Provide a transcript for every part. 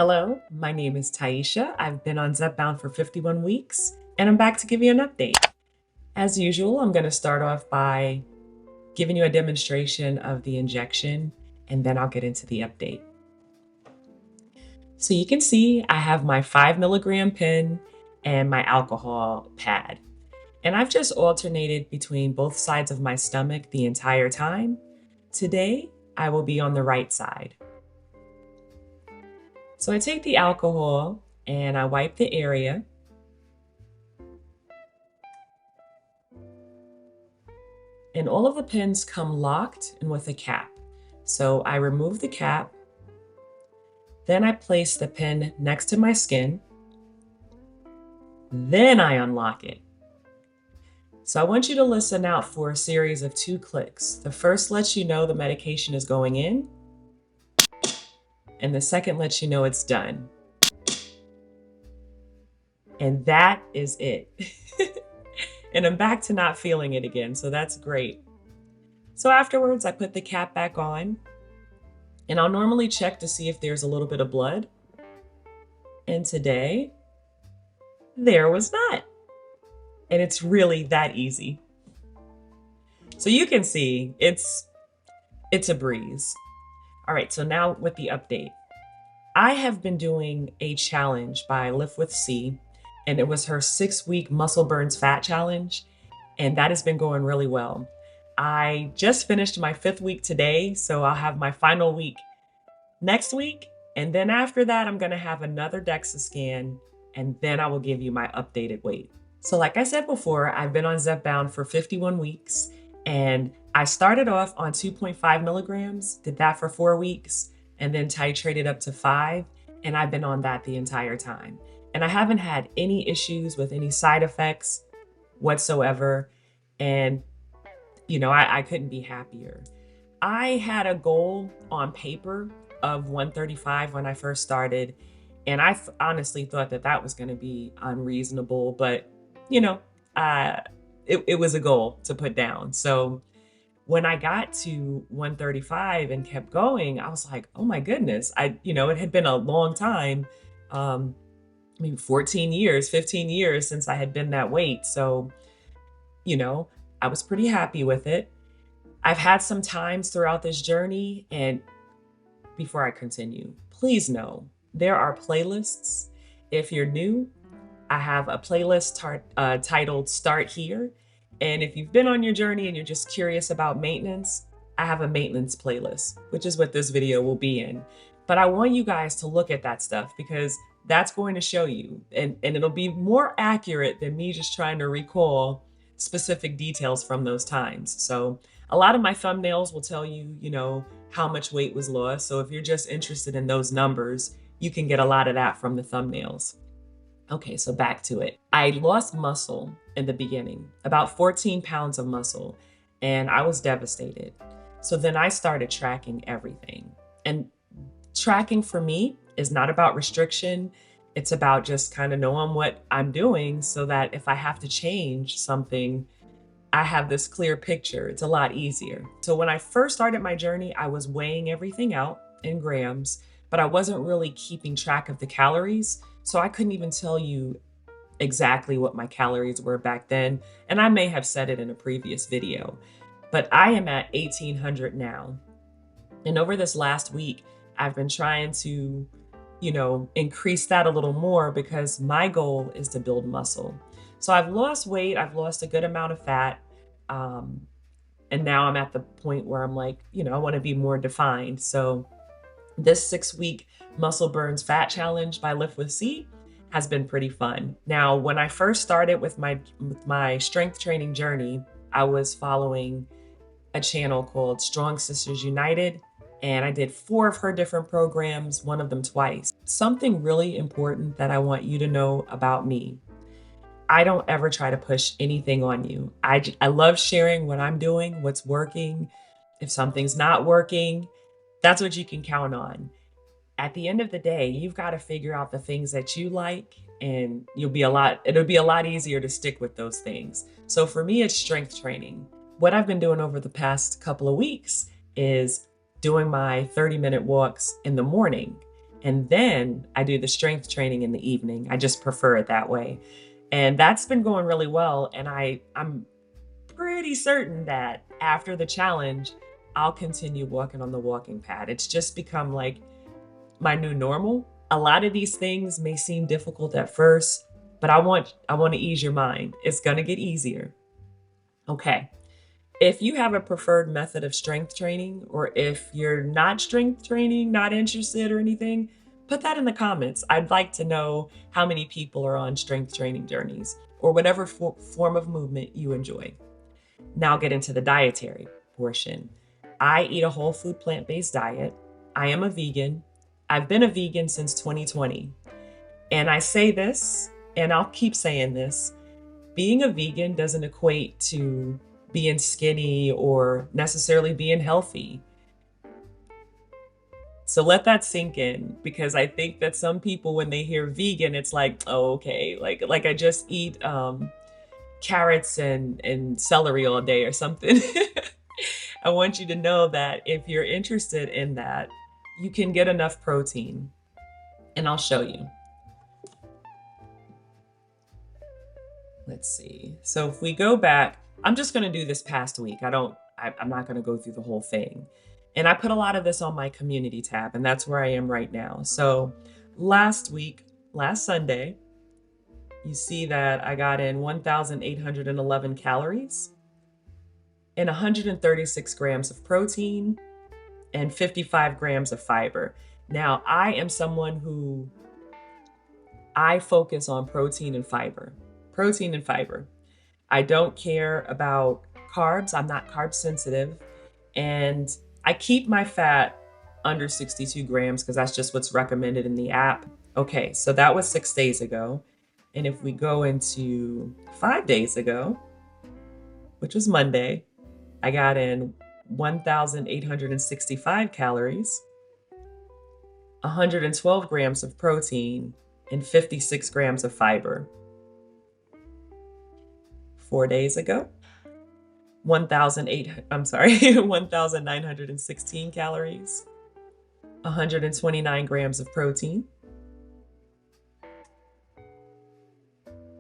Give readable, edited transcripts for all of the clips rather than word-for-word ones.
Hello, my name is Taisha. I've been on Zepbound for 51 weeks, and I'm back to give you an update. As usual, I'm going to start off by giving you a demonstration of the injection, and then I'll get into the update. So you can see I have my 5 milligram pen and my alcohol pad. And I've just alternated between both sides of my stomach the entire time. Today, I will be on the right side. So I take the alcohol and I wipe the area. And all of the pins come locked and with a cap. So I remove the cap. Then I place the pin next to my skin. Then I unlock it. So I want you to listen out for a series of 2 clicks. The first lets you know the medication is going in, and the second lets you know it's done. And that is it. And I'm back to not feeling it again, so that's great. So afterwards, I put the cap back on, and I'll normally check to see if there's a little bit of blood. And today, there was not. And it's really that easy. So you can see it's a breeze. All right, so now with the update. I have been doing a challenge by Lift with C, and it was her 6-week muscle burns fat challenge, and that has been going really well. I just finished my 5th week today, so I'll have my final week next week, and then after that, I'm gonna have another DEXA scan, and then I will give you my updated weight. So like I said before, I've been on Zepbound for 51 weeks, and I started off on 2.5 milligrams, did that for 4 weeks, and then titrated up to 5, and I've been on that the entire time. And I haven't had any issues with any side effects whatsoever, and I couldn't be happier. I had a goal on paper of 135 when I first started, and I honestly thought that was going to be unreasonable, but it was a goal to put down. So when I got to 135 and kept going, I was like, oh my goodness. It had been a long time, maybe 14 years, 15 years since I had been that weight. So, I was pretty happy with it. I've had some times throughout this journey, and before I continue, please know there are playlists. If you're new, I have a playlist titled Start Here. And if you've been on your journey and you're just curious about maintenance, I have a maintenance playlist, which is what this video will be in. But I want you guys to look at that stuff because that's going to show you, and it'll be more accurate than me just trying to recall specific details from those times. So a lot of my thumbnails will tell you, how much weight was lost. So if you're just interested in those numbers, you can get a lot of that from the thumbnails. Okay, so back to it. I lost muscle in the beginning, about 14 pounds of muscle, and I was devastated. So then I started tracking everything. And tracking for me is not about restriction. It's about just kind of knowing what I'm doing so that if I have to change something, I have this clear picture. It's a lot easier. So when I first started my journey, I was weighing everything out in grams, but I wasn't really keeping track of the calories. So I couldn't even tell you exactly what my calories were back then. And I may have said it in a previous video, but I am at 1,800 now. And over this last week, I've been trying to, increase that a little more because my goal is to build muscle. So I've lost weight, I've lost a good amount of fat. And now I'm at the point where I'm like, I want to be more defined. So this 6-week muscle burns fat challenge by Lift with C has been pretty fun. Now, when I first started with my strength training journey, I was following a channel called Strong Sisters United, and I did 4 of her different programs, one of them twice. Something really important that I want you to know about me. I don't ever try to push anything on you. I love sharing what I'm doing, what's working. If something's not working, that's what you can count on. At the end of the day, you've got to figure out the things that you like, and it'll be a lot easier to stick with those things. So for me, it's strength training. What I've been doing over the past couple of weeks is doing my 30-minute walks in the morning. And then I do the strength training in the evening. I just prefer it that way. And that's been going really well. And I'm pretty certain that after the challenge, I'll continue walking on the walking pad. It's just become like my new normal. A lot of these things may seem difficult at first, but I want to ease your mind. It's going to get easier. Okay. If you have a preferred method of strength training, or if you're not strength training, not interested or anything, put that in the comments. I'd like to know how many people are on strength training journeys or whatever form of movement you enjoy. Now get into the dietary portion. I eat a whole food plant-based diet. I am a vegan. I've been a vegan since 2020. And I say this, and I'll keep saying this, being a vegan doesn't equate to being skinny or necessarily being healthy. So let that sink in, because I think that some people, when they hear vegan, it's like, oh, okay, like I just eat carrots and celery all day or something. I want you to know that if you're interested in that, you can get enough protein, and I'll show you. Let's see. So if we go back, I'm just going to do this past week. I'm not going to go through the whole thing. And I put a lot of this on my community tab, and that's where I am right now. So last week, last Sunday, you see that I got in 1,811 calories and 136 grams of protein and 55 grams of fiber. Now, I am someone who I focus on protein and fiber. Protein and fiber. I don't care about carbs. I'm not carb sensitive. And I keep my fat under 62 grams because that's just what's recommended in the app. Okay, so that was 6 days ago. And if we go into 5 days ago, which was Monday, I got in 1,865 calories, 112 grams of protein, and 56 grams of fiber. 4 days ago, 1,916 calories, 129 grams of protein.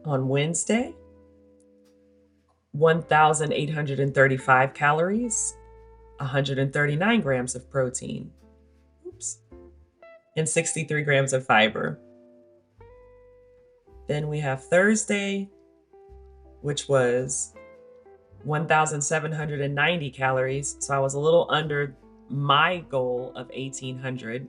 On Wednesday, 1,835 calories, 139 grams of protein, and 63 grams of fiber. Then we have Thursday, which was 1,790 calories. So I was a little under my goal of 1,800.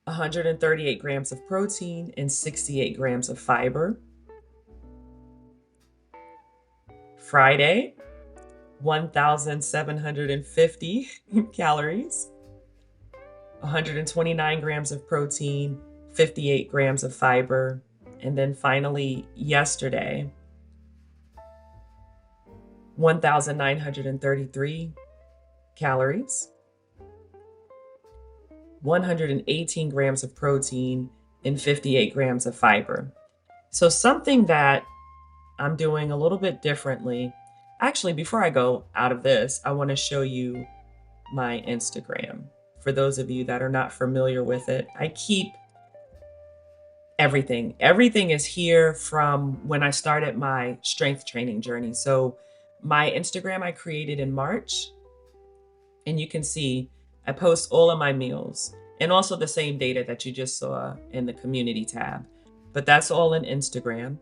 138 grams of protein and 68 grams of fiber. Friday, 1,750 calories, 129 grams of protein, 58 grams of fiber. And then finally, yesterday, 1,933 calories, 118 grams of protein, and 58 grams of fiber. So something that I'm doing a little bit differently. Actually, before I go out of this, I want to show you my Instagram. For those of you that are not familiar with it, I keep everything. Everything is here from when I started my strength training journey. So my Instagram I created in March, and you can see I post all of my meals and also the same data that you just saw in the community tab. But that's all in Instagram.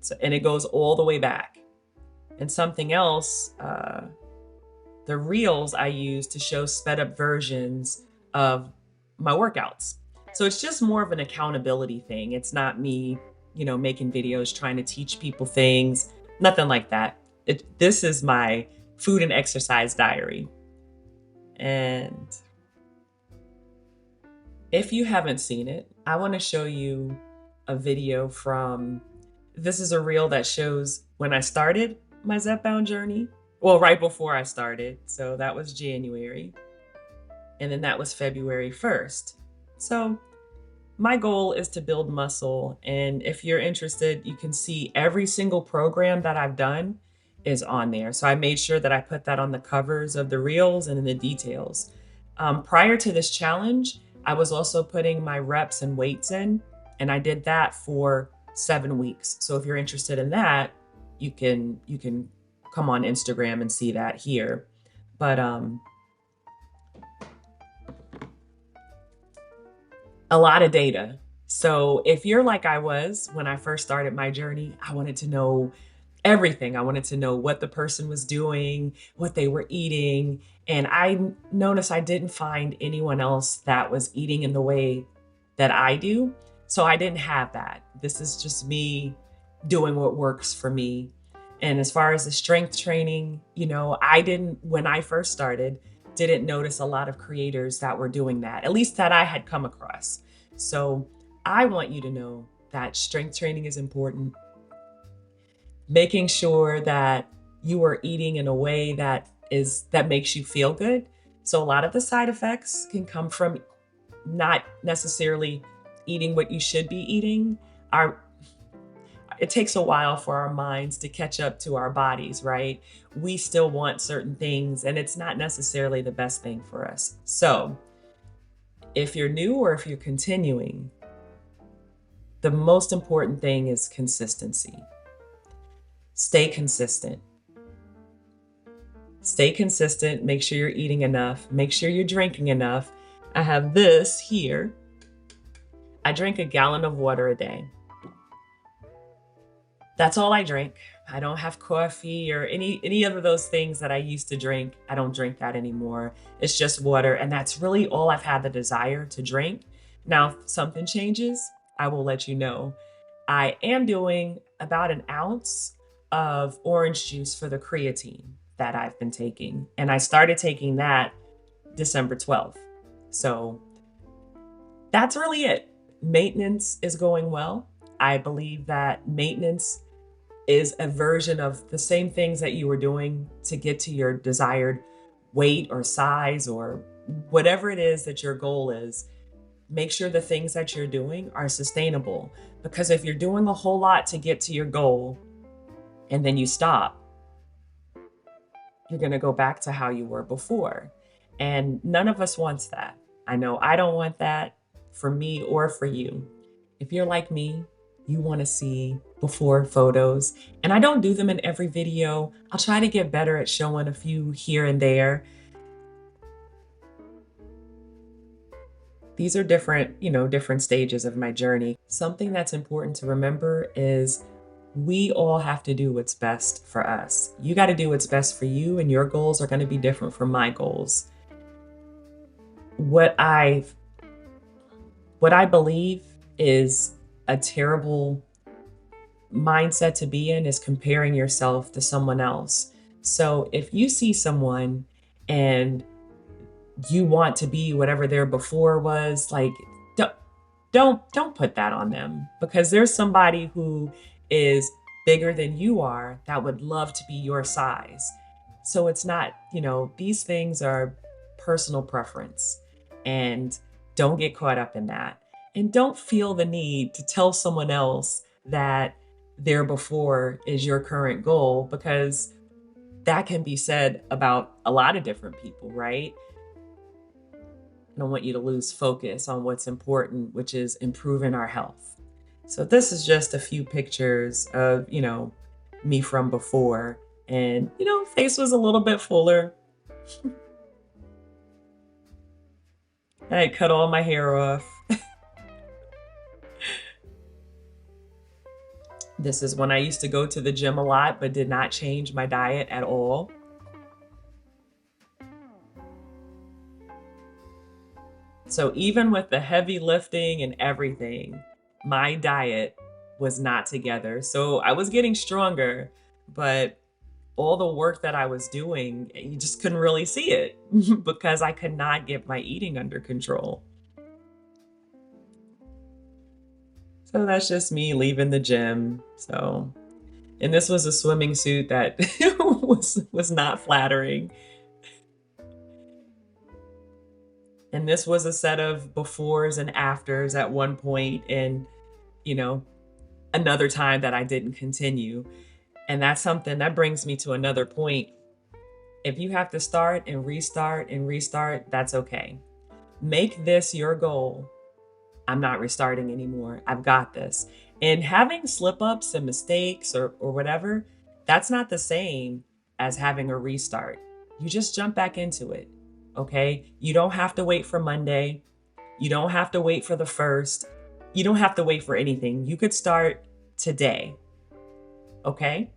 So, and it goes all the way back. And something else, the reels I use to show sped up versions of my workouts. So it's just more of an accountability thing. It's not me, making videos trying to teach people things, nothing like that. This is my food and exercise diary. And if you haven't seen it, I want to show you a video from, this is a reel that shows when I started my Zepbound journey. Well, right before I started. So that was January. And then that was February 1st. So my goal is to build muscle. And if you're interested, you can see every single program that I've done is on there. So I made sure that I put that on the covers of the reels and in the details. Prior to this challenge, I was also putting my reps and weights in, and I did that for 7 weeks. So if you're interested in that, you can come on Instagram and see that here. But a lot of data. So if you're like I was when I first started my journey, I wanted to know everything. I wanted to know what the person was doing, what they were eating. And I noticed I didn't find anyone else that was eating in the way that I do. So I didn't have that. This is just me doing what works for me. And as far as the strength training, I didn't, when I first started, didn't notice a lot of creators that were doing that, at least that I had come across. So I want you to know that strength training is important, making sure that you are eating in a way that makes you feel good. So a lot of the side effects can come from not necessarily eating what you should be eating. Our It takes a while for our minds to catch up to our bodies, right? We still want certain things, and it's not necessarily the best thing for us. So, if you're new or if you're continuing, the most important thing is consistency. Stay consistent. Stay consistent. Make sure you're eating enough. Make sure you're drinking enough. I have this here. I drink a gallon of water a day. That's all I drink. I don't have coffee or any of those things that I used to drink. I don't drink that anymore. It's just water, and that's really all I've had the desire to drink. Now, if something changes, I will let you know. I am doing about an ounce of orange juice for the creatine that I've been taking, and I started taking that December 12th. So that's really it. Maintenance is going well. I believe that maintenance is a version of the same things that you were doing to get to your desired weight or size or whatever it is that your goal is. Make sure the things that you're doing are sustainable, because if you're doing a whole lot to get to your goal and then you stop, you're going to go back to how you were before. And none of us wants that. I know I don't want that for me or for you. If you're like me, you want to see before photos. And I don't do them in every video. I'll try to get better at showing a few here and there. These are different stages of my journey. Something that's important to remember is we all have to do what's best for us. You got to do what's best for you, and your goals are going to be different from my goals. What I believe is a terrible mindset to be in is comparing yourself to someone else. So if you see someone and you want to be whatever their before was, like, don't put that on them, because there's somebody who is bigger than you are that would love to be your size. So it's not, these things are personal preference, and don't get caught up in that. And don't feel the need to tell someone else that their before is your current goal, because that can be said about a lot of different people, right? I don't want you to lose focus on what's important, which is improving our health. So this is just a few pictures of, me from before. And, face was a little bit fuller. I had cut all my hair off. This is when I used to go to the gym a lot, but did not change my diet at all. So even with the heavy lifting and everything, my diet was not together. So I was getting stronger, but all the work that I was doing, you just couldn't really see it because I could not get my eating under control. So that's just me leaving the gym. So, and this was a swimming suit that was not flattering. And this was a set of befores and afters at one point, and another time that I didn't continue. And that's something that brings me to another point. If you have to start and restart, that's okay. Make this your goal. I'm not restarting anymore. I've got this. And having slip ups and mistakes or whatever, that's not the same as having a restart. You just jump back into it. Okay. You don't have to wait for Monday. You don't have to wait for the first. You don't have to wait for anything. You could start today. Okay.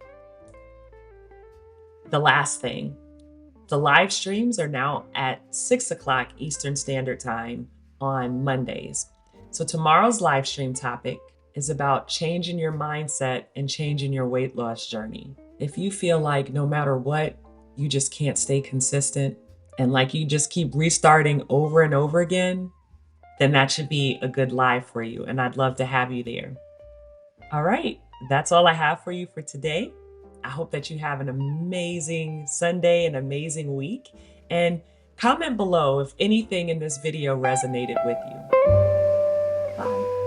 The last thing, the live streams are now at 6 o'clock Eastern Standard Time on Mondays. So tomorrow's live stream topic is about changing your mindset and changing your weight loss journey. If you feel like no matter what, you just can't stay consistent and like you just keep restarting over and over again, then that should be a good live for you. And I'd love to have you there. All right, that's all I have for you for today. I hope that you have an amazing Sunday, an amazing week, and comment below if anything in this video resonated with you. Bye.